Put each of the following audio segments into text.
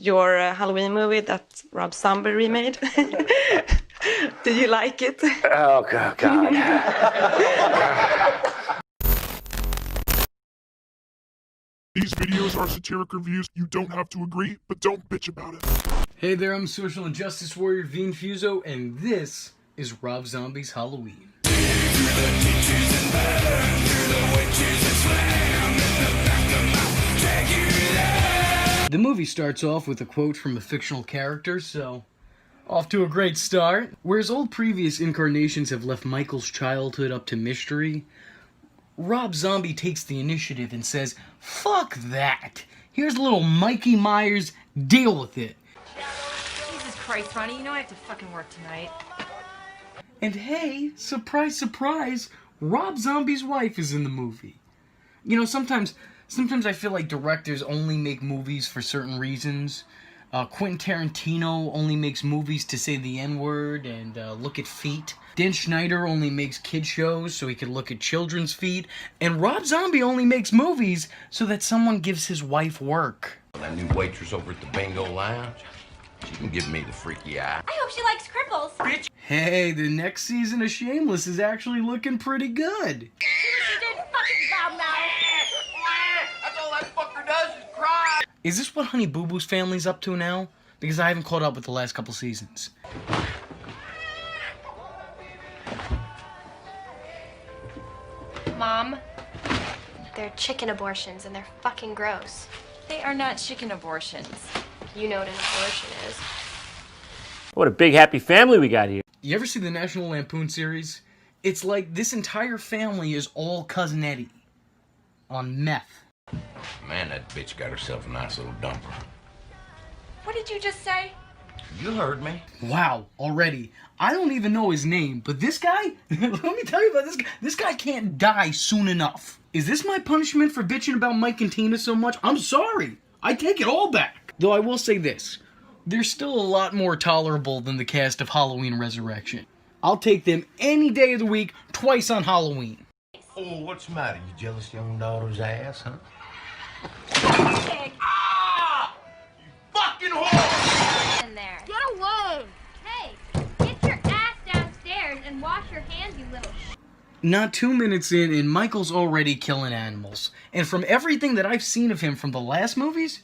your Halloween movie that Rob Zombie remade. Did you like it? Oh, God. These videos are satiric reviews. You don't have to agree, but don't bitch about it. Hey there, I'm social injustice warrior Infuso, and this is Rob Zombie's Halloween. The movie starts off with a quote from a fictional character, so off to a great start. Whereas old previous incarnations have left Michael's childhood up to mystery, Rob Zombie takes the initiative and says, fuck that! Here's little Mikey Myers, deal with it. Jesus Christ, Ronnie, you know I have to fucking work tonight. And hey, surprise, surprise, Rob Zombie's wife is in the movie. You know, sometimes I feel like directors only make movies for certain reasons. Quentin Tarantino only makes movies to say the N-word and look at feet. Dan Schneider only makes kid shows so he can look at children's feet. And Rob Zombie only makes movies so that someone gives his wife work. That new waitress over at the Bingo Lounge, she can give me the freaky eye. I hope she likes cripples. Bitch. Hey, the next season of Shameless is actually looking pretty good. She didn't fucking loud mouth. That's all that fucker does is cry. Is this what Honey Boo Boo's family's up to now? Because I haven't caught up with the last couple seasons. Mom, they're chicken abortions and they're fucking gross. They are not chicken abortions. You know what an abortion is. What a big happy family we got here. You ever see the National Lampoon series? It's like this entire family is all Cousin Eddie on meth. Man, that bitch got herself a nice little dumper. What did you just say? You heard me. Wow, already. I don't even know his name, but this guy, let me tell you about this guy. This guy can't die soon enough. Is this my punishment for bitching about Mike and Tina so much? I'm sorry. I take it all back. Though I will say this. They're still a lot more tolerable than the cast of Halloween Resurrection. I'll take them any day of the week, twice on Halloween. Oh, what's the matter? You jealous of your own daughter's ass, huh? Ah! You fucking whore! In there. Get away! Hey, get your ass downstairs and wash your hands, you little Not 2 minutes in, and Michael's already killing animals. And from everything that I've seen of him from the last movies,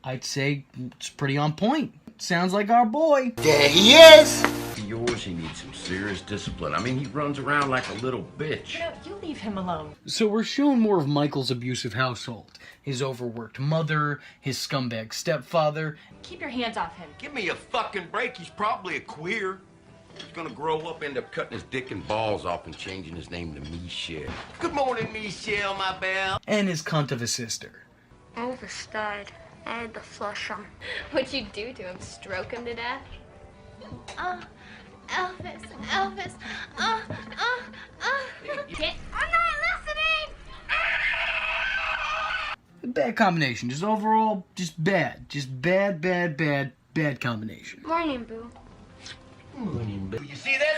I'd say it's pretty on point. Sounds like our boy. There he is! Yours, he needs some serious discipline. I mean, he runs around like a little bitch. No, you leave him alone. So we're shown more of Michael's abusive household. His overworked mother, his scumbag stepfather. Keep your hands off him. Give me a fucking break. He's probably a queer. He's gonna grow up, end up cutting his dick and balls off and changing his name to Michelle. Good morning, Michelle, my belle. And his cunt of a sister. Elvis died. I had to flush him. What'd you do to him? Stroke him to death? Elvis. Get. I'm not listening! Bad combination. Just overall, just bad. Just bad combination. Morning, Boo. Morning, baby. You see this?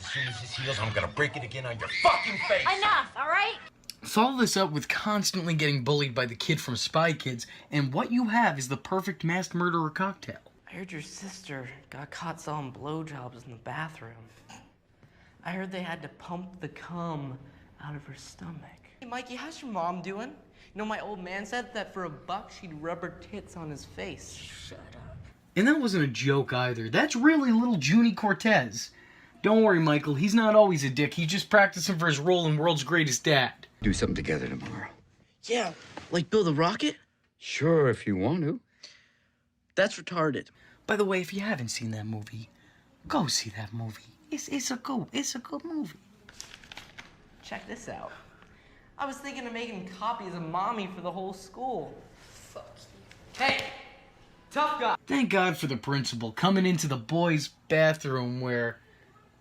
As soon as this heals, I'm gonna break it again on your fucking face. Enough, all right? Follow this up with constantly getting bullied by the kid from Spy Kids, and what you have is the perfect masked murderer cocktail. I heard your sister got caught selling blowjobs in the bathroom. I heard they had to pump the cum out of her stomach. Hey, Mikey, how's your mom doing? You know, my old man said that for $1 she'd rub her tits on his face. Shut up. And that wasn't a joke either. That's really little Junie Cortez. Don't worry, Michael. He's not always a dick. He's just practicing for his role in World's Greatest Dad. Do something together tomorrow. Yeah, like build a rocket? Sure, if you want to. That's retarded. By the way, if you haven't seen that movie, go see that movie. It's a good movie. Check this out. I was thinking of making copies of Mommy for the whole school. Fuck you. Hey, tough guy. Thank God for the principal coming into the boys' bathroom where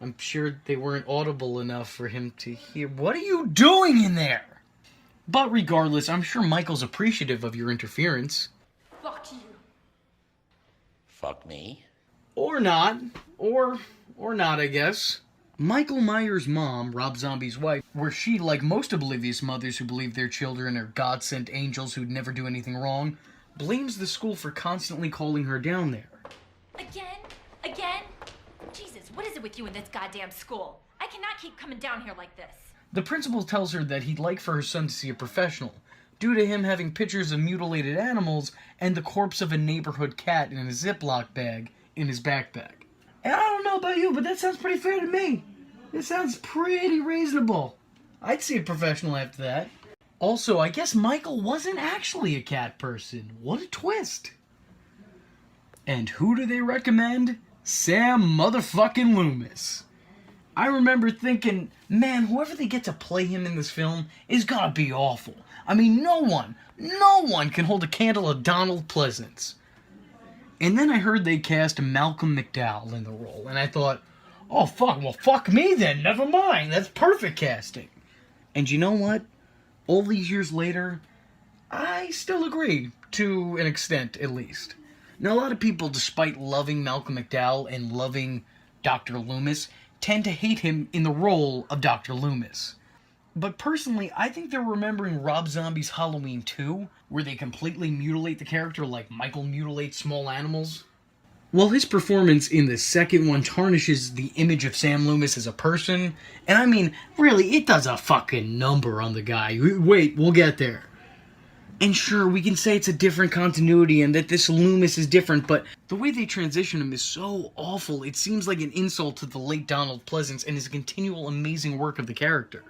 I'm sure they weren't audible enough for him to hear. What are you doing in there? But regardless, I'm sure Michael's appreciative of your interference. Fuck you. Fuck me. Or not. Or not, I guess. Michael Myers' mom, Rob Zombie's wife, where she, like most oblivious mothers who believe their children are God-sent angels who'd never do anything wrong, blames the school for constantly calling her down there. Again? Jesus, what is it with you in this goddamn school? I cannot keep coming down here like this. The principal tells her that he'd like for her son to see a professional, due to him having pictures of mutilated animals and the corpse of a neighborhood cat in a Ziploc bag in his backpack. And I don't know about you, but that sounds pretty fair to me. It sounds pretty reasonable. I'd see a professional after that. Also, I guess Michael wasn't actually a cat person. What a twist. And who do they recommend? Sam motherfucking Loomis. I remember thinking, man, whoever they get to play him in this film is gonna be awful. I mean, no one can hold a candle to Donald Pleasance. And then I heard they cast Malcolm McDowell in the role, and I thought, oh fuck, well fuck me then, never mind, that's perfect casting. And you know what? All these years later, I still agree, to an extent at least. Now a lot of people, despite loving Malcolm McDowell and loving Dr. Loomis, tend to hate him in the role of Dr. Loomis. But personally, I think they're remembering Rob Zombie's Halloween 2, where they completely mutilate the character like Michael mutilates small animals. While his performance in the second one tarnishes the image of Sam Loomis as a person, and I mean, really, it does a fucking number on the guy. Wait, we'll get there. And sure, we can say it's a different continuity and that this Loomis is different, but the way they transition him is so awful, it seems like an insult to the late Donald Pleasance and his continual amazing work of the character.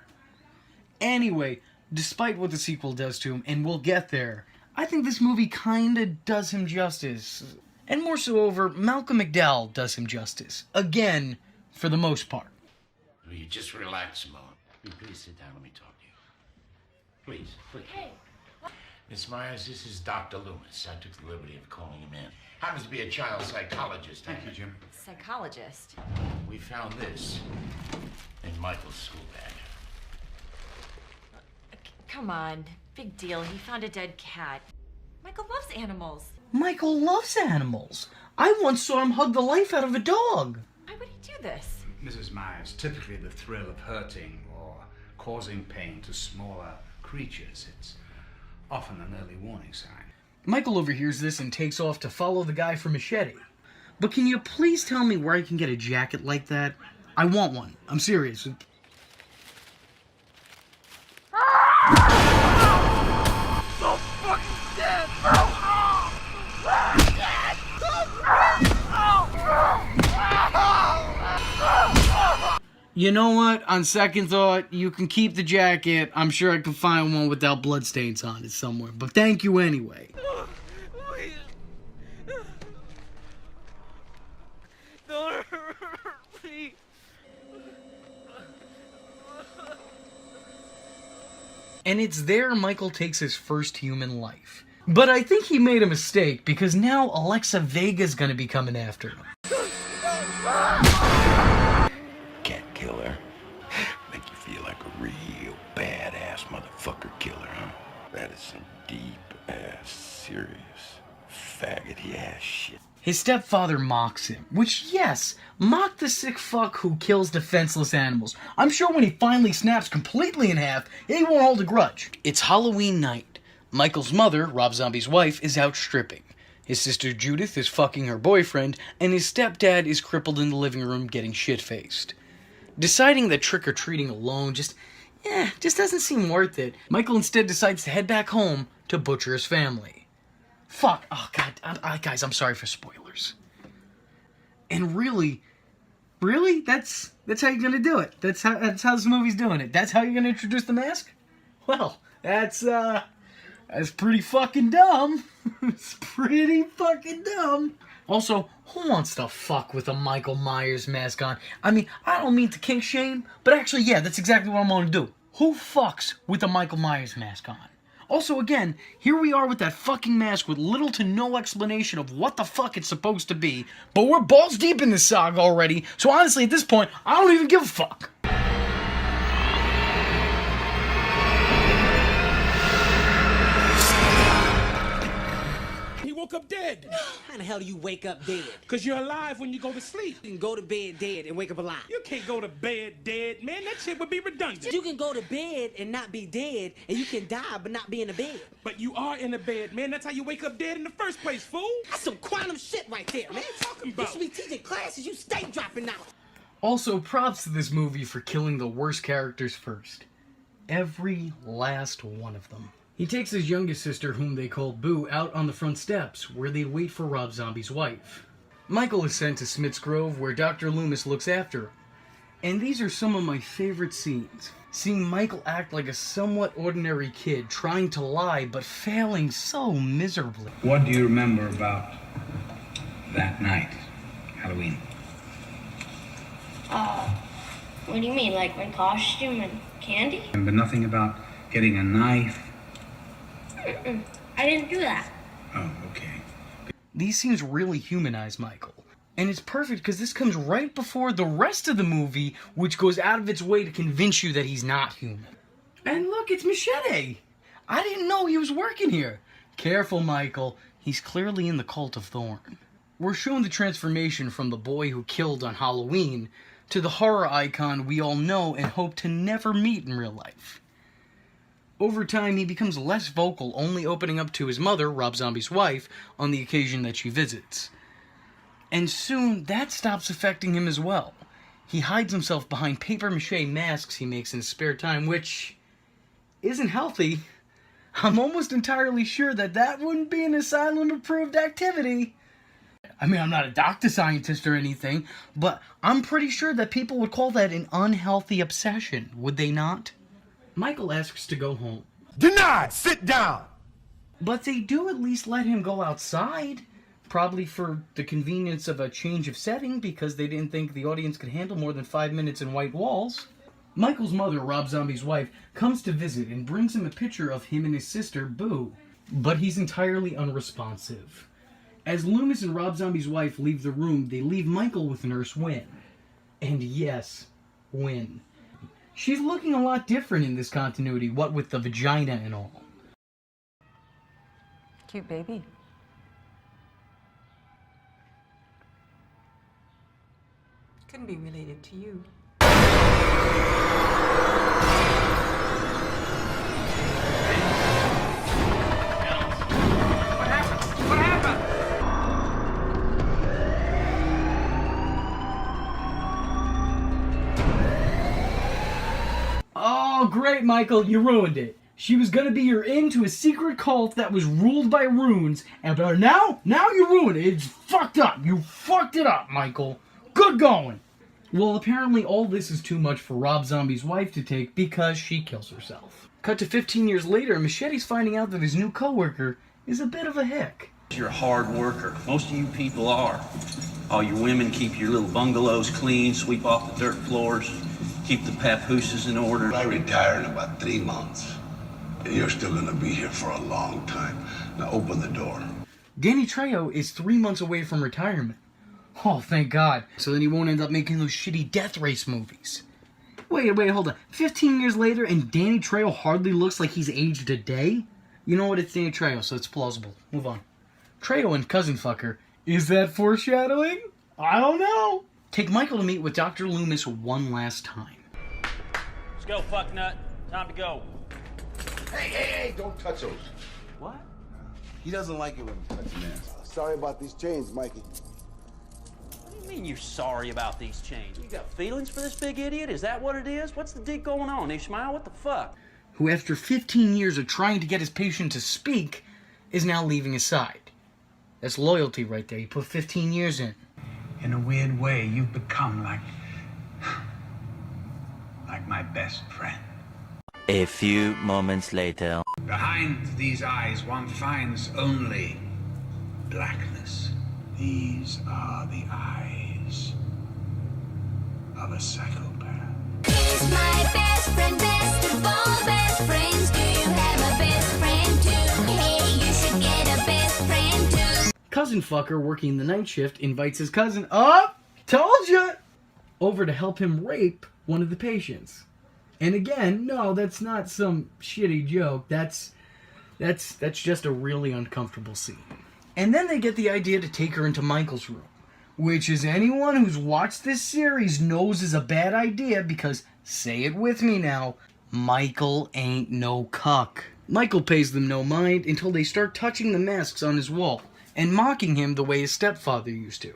Anyway, despite what the sequel does to him, and we'll get there, I think this movie kinda does him justice. And more so over, Malcolm McDowell does him justice. Again, for the most part. Will you just relax a moment? Please sit down, let me talk to you. Please. Hey. Miss Myers, this is Dr. Loomis. I took the liberty of calling him in. Happens to be a child psychologist. Thank you, Jim. Psychologist? We found this in Michael's school bag. Come on. Big deal. He found a dead cat. Michael loves animals. Michael loves animals. I once saw him hug the life out of a dog. Why would he do this? Mrs. Myers, typically the thrill of hurting or causing pain to smaller creatures, it's often an early warning sign. Michael overhears this and takes off to follow the guy for Machete. But can you please tell me where I can get a jacket like that? I want one. I'm serious. You know what? On second thought, you can keep the jacket. I'm sure I can find one without bloodstains on it somewhere. But thank you anyway. Don't hurt me. And it's there Michael takes his first human life. But I think he made a mistake, because now Alexa Vega's gonna be coming after him. Cat killer. Make you feel like a real badass motherfucker killer, huh? That is some deep-ass, serious, faggoty-ass shit. His stepfather mocks him, which, yes, mock the sick fuck who kills defenseless animals. I'm sure when he finally snaps completely in half, he won't hold a grudge. It's Halloween night. Michael's mother, Rob Zombie's wife, is out stripping. His sister Judith is fucking her boyfriend, and his stepdad is crippled in the living room getting shit-faced. Deciding that trick-or-treating alone just doesn't seem worth it, Michael instead decides to head back home to butcher his family. Fuck. Oh, God. Guys, I'm sorry for spoilers. And really, that's how you're gonna do it. That's how this movie's doing it. That's how you're gonna introduce the mask? Well, that's pretty fucking dumb. It's pretty fucking dumb. Also, who wants to fuck with a Michael Myers mask on? I mean, I don't mean to kink shame, but actually, yeah, that's exactly what I'm gonna do. Who fucks with a Michael Myers mask on? Also, again, here we are with that fucking mask with little to no explanation of what the fuck it's supposed to be, but we're balls deep in this saga already, so honestly, at this point, I don't even give a fuck. He will woke up dead. How the hell do you wake up dead? Because you're alive when you go to sleep. You can go to bed dead and wake up alive. You can't go to bed dead, man. That shit would be redundant. You can go to bed and not be dead, and you can die but not be in the bed. But you are in the bed, man. That's how you wake up dead in the first place, fool. That's some quantum shit right there, man. What are you talking about? You should be teaching classes. You stay dropping out. Also, props to this movie for killing the worst characters first. Every last one of them. He takes his youngest sister, whom they call Boo, out on the front steps, where they wait for Rob Zombie's wife. Michael is sent to Smith's Grove, where Dr. Loomis looks after him. And these are some of my favorite scenes. Seeing Michael act like a somewhat ordinary kid, trying to lie, but failing so miserably. What do you remember about that night, Halloween? What do you mean, like my costume and candy? Remember nothing about getting a knife? I didn't do that. Oh, okay. These scenes really humanize Michael. And it's perfect because this comes right before the rest of the movie, which goes out of its way to convince you that he's not human. And look, it's Machete! I didn't know he was working here. Careful, Michael. He's clearly in the Cult of Thorn. We're shown the transformation from the boy who killed on Halloween to the horror icon we all know and hope to never meet in real life. Over time, he becomes less vocal, only opening up to his mother, Rob Zombie's wife, on the occasion that she visits. And soon, that stops affecting him as well. He hides himself behind papier-mâché masks he makes in his spare time, which isn't healthy. I'm almost entirely sure that wouldn't be an asylum-approved activity. I mean, I'm not a doctor scientist or anything, but I'm pretty sure that people would call that an unhealthy obsession, would they not? Michael asks to go home. Denied! Sit down! But they do at least let him go outside. Probably for the convenience of a change of setting, because they didn't think the audience could handle more than 5 minutes in white walls. Michael's mother, Rob Zombie's wife, comes to visit and brings him a picture of him and his sister, Boo. But he's entirely unresponsive. As Loomis and Rob Zombie's wife leave the room, they leave Michael with Nurse Wynn. And yes, Wynn. She's looking a lot different in this continuity, what with the vagina and all. Cute baby. Couldn't be related to you. Oh, great, Michael, you ruined it. She was gonna be your in to a secret cult that was ruled by runes, and but now you ruined it. It's fucked up. You fucked it up, Michael. Good going. Well, apparently all this is too much for Rob Zombie's wife to take because she kills herself. Cut to 15 years later, Machete's finding out that his new coworker is a bit of a hick. You're a hard worker. Most of you people are. All your women keep your little bungalows clean, sweep off the dirt floors, keep the papooses in order. I retire in about 3 months. And you're still gonna be here for a long time. Now open the door. Danny Trejo is 3 months away from retirement. Oh, thank God. So then he won't end up making those shitty death race movies. Wait, hold on. 15 years later and Danny Trejo hardly looks like he's aged a day? You know what, it's Danny Trejo, so it's plausible. Move on. Trejo and Cousin Fucker. Is that foreshadowing? I don't know. Take Michael to meet with Dr. Loomis one last time. Let's go, fucknut. Time to go. Hey, don't touch those. What? He doesn't like it when you touch him ass. Sorry about these chains, Mikey. What do you mean you're sorry about these chains? You got feelings for this big idiot? Is that what it is? What's the dick going on, Ishmael? What the fuck? Who, after 15 years of trying to get his patient to speak, is now leaving his side. That's loyalty right there. He put 15 years in. In a weird way, you've become like my best friend. A few moments later. Behind these eyes, one finds only blackness. These are the eyes of a psychopath. He's my best friend, best of all best friends. Do you have a best friend too? Hey, you should get a best friend too. Cousin Fucker, working the night shift, invites his cousin, oh, told ya, over to help him rape one of the patients. And again, no, that's not some shitty joke. That's just a really uncomfortable scene. And then they get the idea to take her into Michael's room, which, as anyone who's watched this series knows, is a bad idea because, say it with me now, Michael ain't no cuck. Michael pays them no mind until they start touching the masks on his wall and mocking him the way his stepfather used to.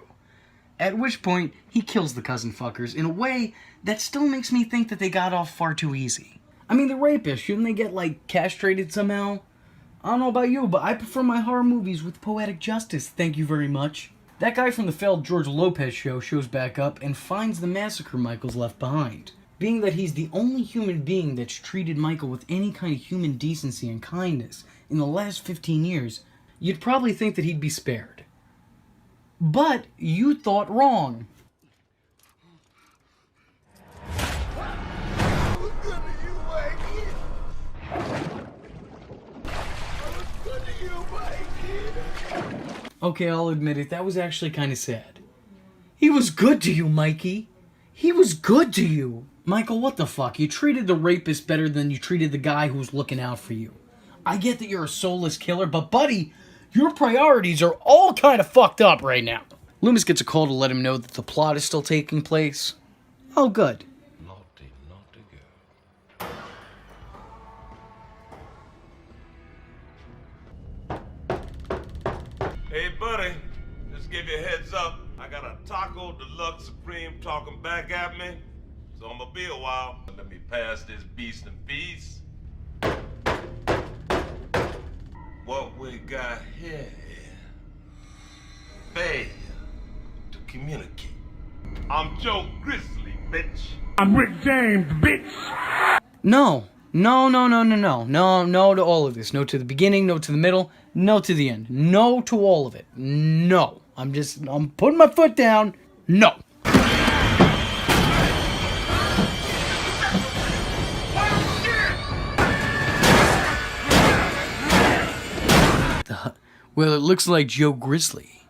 At which point, he kills the cousin fuckers in a way that still makes me think that they got off far too easy. I mean, the rapists, shouldn't they get, like, castrated somehow? I don't know about you, but I prefer my horror movies with poetic justice, thank you very much. That guy from the failed George Lopez show shows back up and finds the massacre Michael's left behind. Being that he's the only human being that's treated Michael with any kind of human decency and kindness in the last 15 years, you'd probably think that he'd be spared. But you thought wrong. Okay, I'll admit it, that was actually kind of sad. He was good to you, Mikey. He was good to you. Michael, what the fuck? You treated the rapist better than you treated the guy who was looking out for you. I get that you're a soulless killer, but buddy, your priorities are all kind of fucked up right now. Loomis gets a call to let him know that the plot is still taking place. Oh, good. Naughty, naughty girl. Hey, buddy, just give you a heads up. I got a Taco Deluxe Supreme talking back at me, so I'm gonna be a while. Let me pass this beast in peace. What we got here is failure to communicate. I'm Joe Grizzly, bitch. I'm Rick James, bitch. No to all of this. No to the beginning, no to the middle, no to the end. No to all of it. No. I'm putting my foot down. No. Well, it looks like Joe Grizzly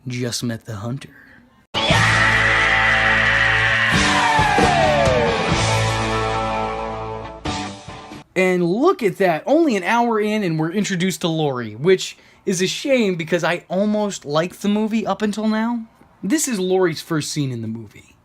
just met the hunter. And look at that, only an hour in and we're introduced to Laurie, which is a shame because I almost liked the movie up until now. This is Laurie's first scene in the movie.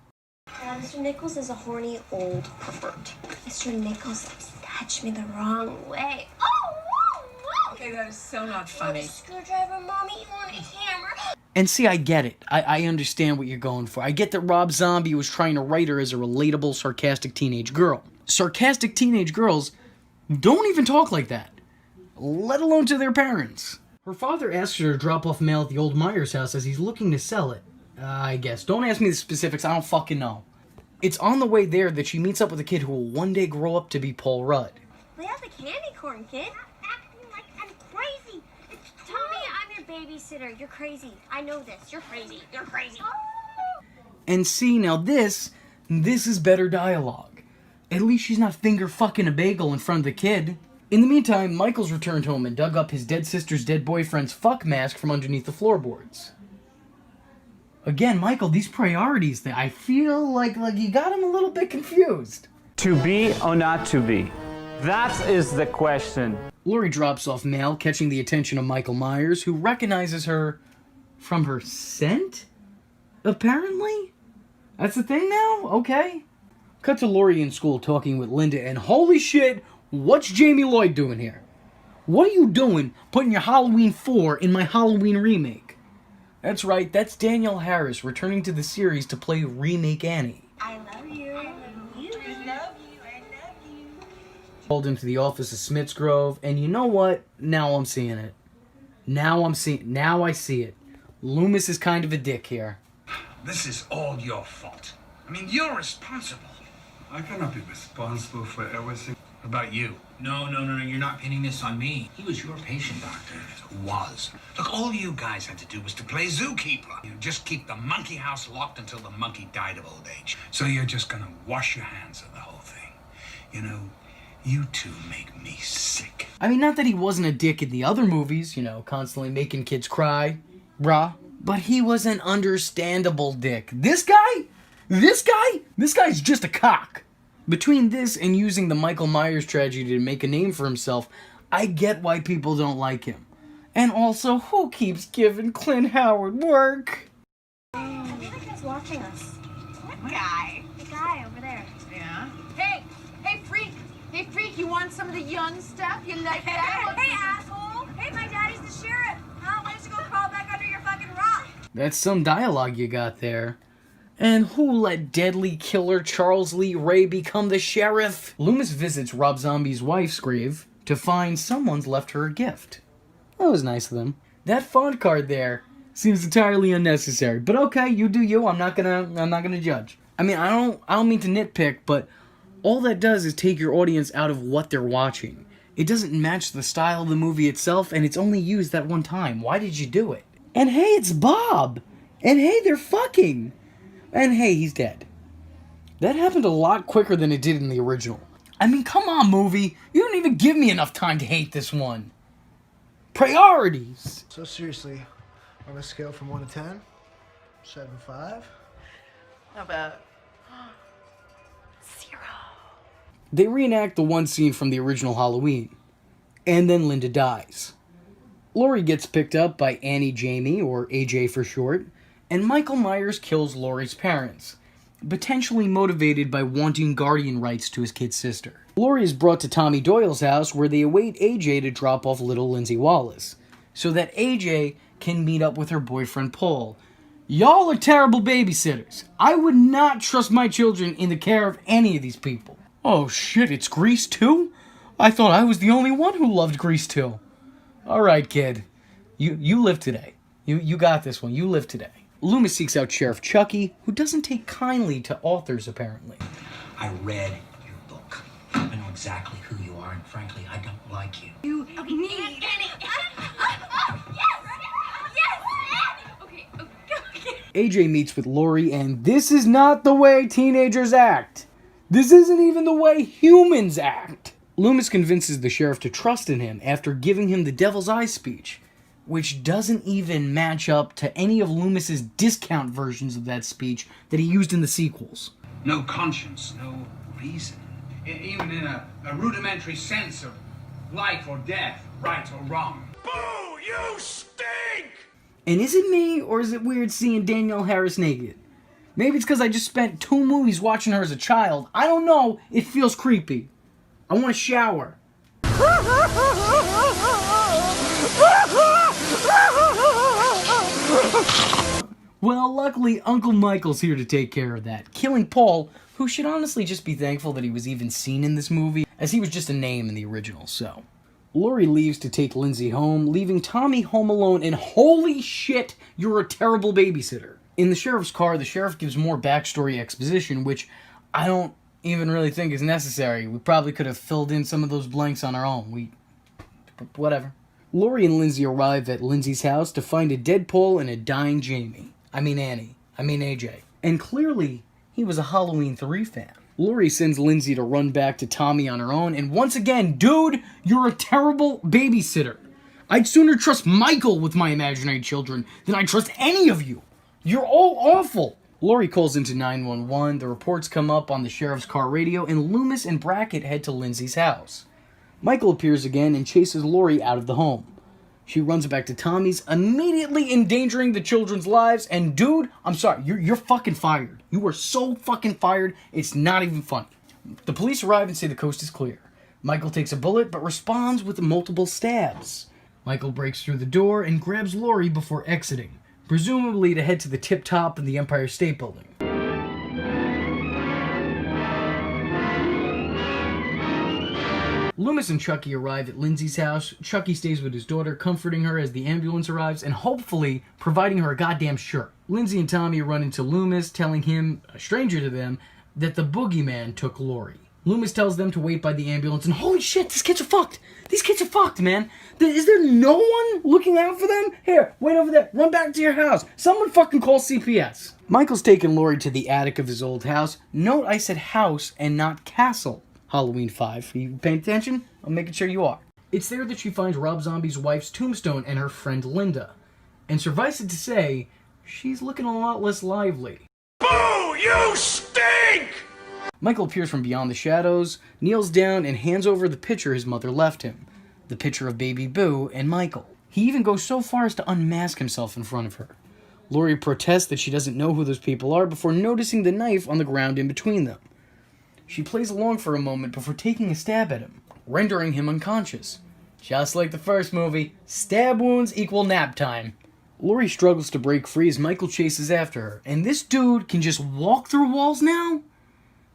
Mr. Nichols is a horny old pervert. Mr. Nichols likes to touch me the wrong way. Oh, whoa, whoa! Okay, that is so not funny. Screwdriver, Mommy, you want a hammer? And see, I get it. I understand what you're going for. I get that Rob Zombie was trying to write her as a relatable, sarcastic teenage girl. Sarcastic teenage girls don't even talk like that, let alone to their parents. Her father asks her to drop off mail at the old Myers house as he's looking to sell it. I guess. Don't ask me the specifics, I don't fucking know. It's on the way there that she meets up with a kid who will one day grow up to be Paul Rudd. Lay out the candy corn, kid. I'm acting like I'm crazy. Tommy, I'm your babysitter. You're crazy. I know this. You're crazy. You're crazy. And see, now this is better dialogue. At least she's not finger fucking a bagel in front of the kid. In the meantime, Michael's returned home and dug up his dead sister's dead boyfriend's fuck mask from underneath the floorboards. Again, Michael, these priorities, I feel like you got him a little bit confused. To be or not to be? That is the question. Laurie drops off mail, catching the attention of Michael Myers, who recognizes her from her scent? Apparently? That's the thing now? Okay. Cut to Laurie in school talking with Linda, and holy shit, what's Jamie Lloyd doing here? What are you doing putting your Halloween 4 in my Halloween remake? That's right, that's Danielle Harris returning to the series to play Remake Annie. I love you. I love you. I love you. I love you. Called into the office of Smith's Grove, and you know what? Now I'm seeing it. Now I see it. Loomis is kind of a dick here. This is all your fault. I mean, you're responsible. I cannot be responsible for everything. About you. No, you're not pinning this on me. He was your patient, Doctor. Was. Look, all you guys had to do was to play zookeeper. You just keep the monkey house locked until the monkey died of old age. So you're just gonna wash your hands of the whole thing. You know, you two make me sick. I mean, not that he wasn't a dick in the other movies, constantly making kids cry, brah. But he was an understandable dick. This guy's just a cock. Between this and using the Michael Myers tragedy to make a name for himself, I get why people don't like him. And also, who keeps giving Clint Howard work? I think the guy's watching us. What guy? The guy over there. Yeah? Hey, freak, you want some of the young stuff? You like that? Hey, asshole! Hey, my daddy's the sheriff. Huh? Why don't you go crawl back under your fucking rock? That's some dialogue you got there. And who let deadly killer Charles Lee Ray become the sheriff? Loomis visits Rob Zombie's wife's grave to find someone's left her a gift. That was nice of them. That font card there seems entirely unnecessary, but okay, you do you. I'm not gonna judge. I mean, I don't mean to nitpick, but all that does is take your audience out of what they're watching. It doesn't match the style of the movie itself, and it's only used that one time. Why did you do it? And hey, it's Bob! And hey, they're fucking! And hey, he's dead. That happened a lot quicker than it did in the original. I mean, come on, movie. You don't even give me enough time to hate this one. Priorities! So seriously, on a scale from 1 to 10, 7.5? How about 0? They reenact the one scene from the original Halloween. And then Linda dies. Laurie gets picked up by Annie Jamie, or AJ for short, and Michael Myers kills Laurie's parents, potentially motivated by wanting guardian rights to his kid's sister. Laurie is brought to Tommy Doyle's house where they await AJ to drop off little Lindsay Wallace, so that AJ can meet up with her boyfriend Paul. Y'all are terrible babysitters. I would not trust my children in the care of any of these people. Oh shit, it's Grease 2? I thought I was the only one who loved Grease 2. Alright, kid. You live today. You got this one. You live today. Loomis seeks out Sheriff Chucky, who doesn't take kindly to authors, apparently. I read your book. I know exactly who you are, and frankly, I don't like you. You need Annie. AJ meets with Laurie, and this is not the way teenagers act. This isn't even the way humans act. Loomis convinces the sheriff to trust in him after giving him the Devil's Eye speech, which doesn't even match up to any of Loomis's discount versions of that speech that he used in the sequels. No conscience, no reason. Even in a rudimentary sense of life or death, right or wrong. Boo! You stink! And is it me, or is it weird seeing Danielle Harris naked? Maybe it's because I just spent 2 movies watching her as a child. I don't know. It feels creepy. I want to shower. Well, luckily, Uncle Michael's here to take care of that, killing Paul, who should honestly just be thankful that he was even seen in this movie, as he was just a name in the original, so. Laurie leaves to take Lindsay home, leaving Tommy home alone, and holy shit, you're a terrible babysitter. In the sheriff's car, the sheriff gives more backstory exposition, which I don't even really think is necessary. We probably could have filled in some of those blanks on our own. Whatever. Laurie and Lindsay arrive at Lindsay's house to find a dead Paul and a dying Jamie. I mean AJ. And clearly, he was a Halloween 3 fan. Laurie sends Lindsay to run back to Tommy on her own, and once again, dude, you're a terrible babysitter. I'd sooner trust Michael with my imaginary children than I'd trust any of you. You're all awful. Laurie calls into 911, the reports come up on the sheriff's car radio, and Loomis and Brackett head to Lindsay's house. Michael appears again and chases Laurie out of the home. She runs back to Tommy's, immediately endangering the children's lives, and dude, I'm sorry, you're fucking fired. You are so fucking fired, it's not even funny. The police arrive and say the coast is clear. Michael takes a bullet, but responds with multiple stabs. Michael breaks through the door and grabs Laurie before exiting, presumably to head to the tip top of the Empire State Building. Loomis and Chucky arrive at Lindsay's house. Chucky stays with his daughter, comforting her as the ambulance arrives and hopefully providing her a goddamn shirt. Lindsay and Tommy run into Loomis, telling him, a stranger to them, that the boogeyman took Laurie. Loomis tells them to wait by the ambulance, and holy shit, these kids are fucked! These kids are fucked, man! Is there no one looking out for them? Here, wait over there, run back to your house. Someone fucking call CPS. Michael's taking Laurie to the attic of his old house. Note I said house and not castle. Halloween 5. Are you paying attention? I'm making sure you are. It's there that she finds Rob Zombie's wife's tombstone and her friend Linda. And suffice it to say, she's looking a lot less lively. Boo! You stink! Michael appears from beyond the shadows, kneels down, and hands over the picture his mother left him. The picture of baby Boo and Michael. He even goes so far as to unmask himself in front of her. Laurie protests that she doesn't know who those people are before noticing the knife on the ground in between them. She plays along for a moment before taking a stab at him, rendering him unconscious. Just like the first movie, stab wounds equal nap time. Laurie struggles to break free as Michael chases after her, and this dude can just walk through walls now?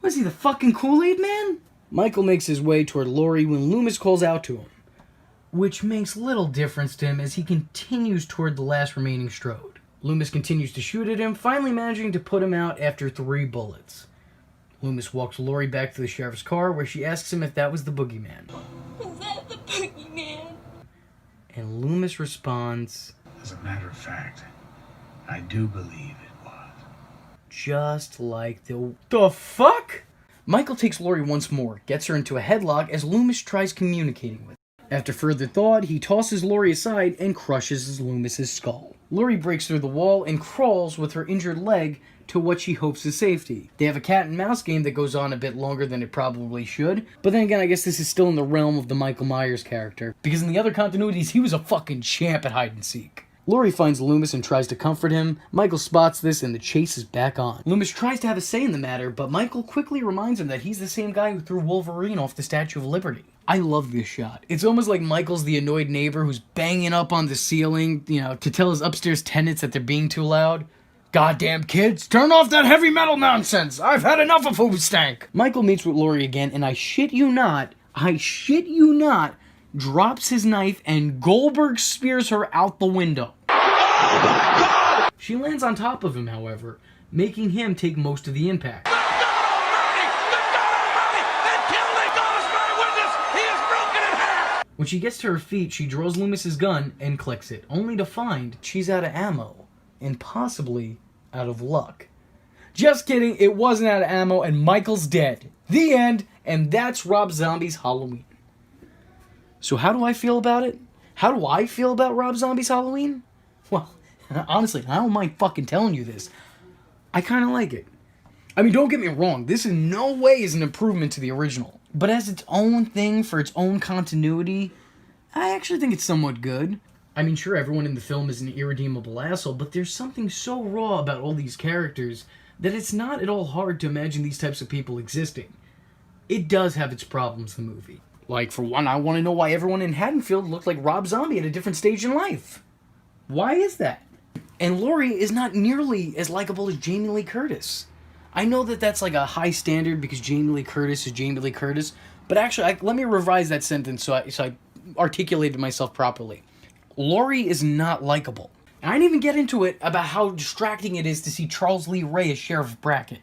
Was he the fucking Kool-Aid Man? Michael makes his way toward Laurie when Loomis calls out to him, which makes little difference to him as he continues toward the last remaining Strode. Loomis continues to shoot at him, finally managing to put him out after 3 bullets. Loomis walks Laurie back to the sheriff's car where she asks him if that was the boogeyman. Is that the boogeyman? And Loomis responds, As a matter of fact, I do believe it was. Just like the fuck? Michael takes Laurie once more, gets her into a headlock as Loomis tries communicating with her. After further thought, he tosses Laurie aside and crushes Loomis's skull. Laurie breaks through the wall and crawls with her injured leg to what she hopes is safety. They have a cat and mouse game that goes on a bit longer than it probably should, but then again, I guess this is still in the realm of the Michael Myers character, because in the other continuities, he was a fucking champ at hide and seek. Laurie finds Loomis and tries to comfort him. Michael spots this and the chase is back on. Loomis tries to have a say in the matter, but Michael quickly reminds him that he's the same guy who threw Wolverine off the Statue of Liberty. I love this shot. It's almost like Michael's the annoyed neighbor who's banging up on the ceiling, to tell his upstairs tenants that they're being too loud. Goddamn kids, turn off that heavy metal nonsense! I've had enough of Who Stank! Michael meets with Laurie again, and I shit you not, drops his knife and Goldberg spears her out the window. She lands on top of him, however, making him take most of the impact. When she gets to her feet, she draws Loomis's gun and clicks it, only to find she's out of ammo, and possibly out of luck. Just kidding, it wasn't out of ammo, and Michael's dead. The end, and that's Rob Zombie's Halloween. So how do I feel about it? How do I feel about Rob Zombie's Halloween? Well, honestly, I don't mind fucking telling you this. I kind of like it. I mean, don't get me wrong, this in no way is an improvement to the original. But as its own thing for its own continuity, I actually think it's somewhat good. I mean, sure, everyone in the film is an irredeemable asshole, but there's something so raw about all these characters that it's not at all hard to imagine these types of people existing. It does have its problems, the movie. Like, for one, I want to know why everyone in Haddonfield looked like Rob Zombie at a different stage in life. Why is that? And Laurie is not nearly as likable as Jamie Lee Curtis. I know that that's like a high standard because Jamie Lee Curtis is Jamie Lee Curtis, but actually, let me revise that sentence so I articulated myself properly. Laurie is not likable. And I didn't even get into it about how distracting it is to see Charles Lee Ray as Sheriff Brackett.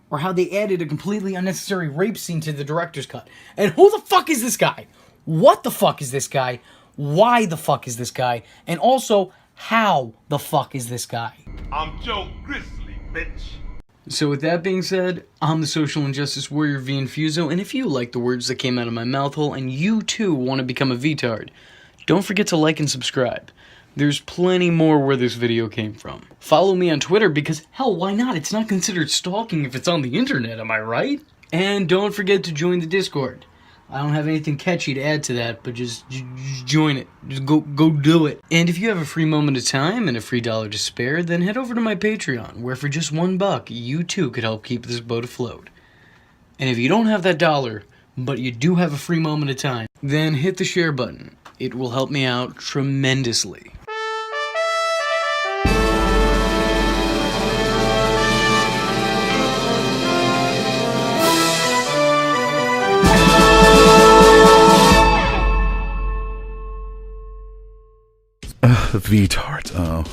Or how they added a completely unnecessary rape scene to the director's cut. And who the fuck is this guy? What the fuck is this guy? Why the fuck is this guy? And also, how the fuck is this guy? I'm Joe Grizzly, bitch. So with that being said, I'm the Social Injustice Warrior V Infuso, and if you like the words that came out of my mouth hole and you too want to become a VTard, don't forget to like and subscribe. There's plenty more where this video came from. Follow me on Twitter because, hell, why not? It's not considered stalking if it's on the internet, am I right? And don't forget to join the Discord. I don't have anything catchy to add to that, but just join it. Just go do it. And if you have a free moment of time and a free $1 to spare, then head over to my Patreon, where for just $1, you too could help keep this boat afloat. And if you don't have that $1, but you do have a free moment of time, then hit the share button. It will help me out tremendously. VTards, oh.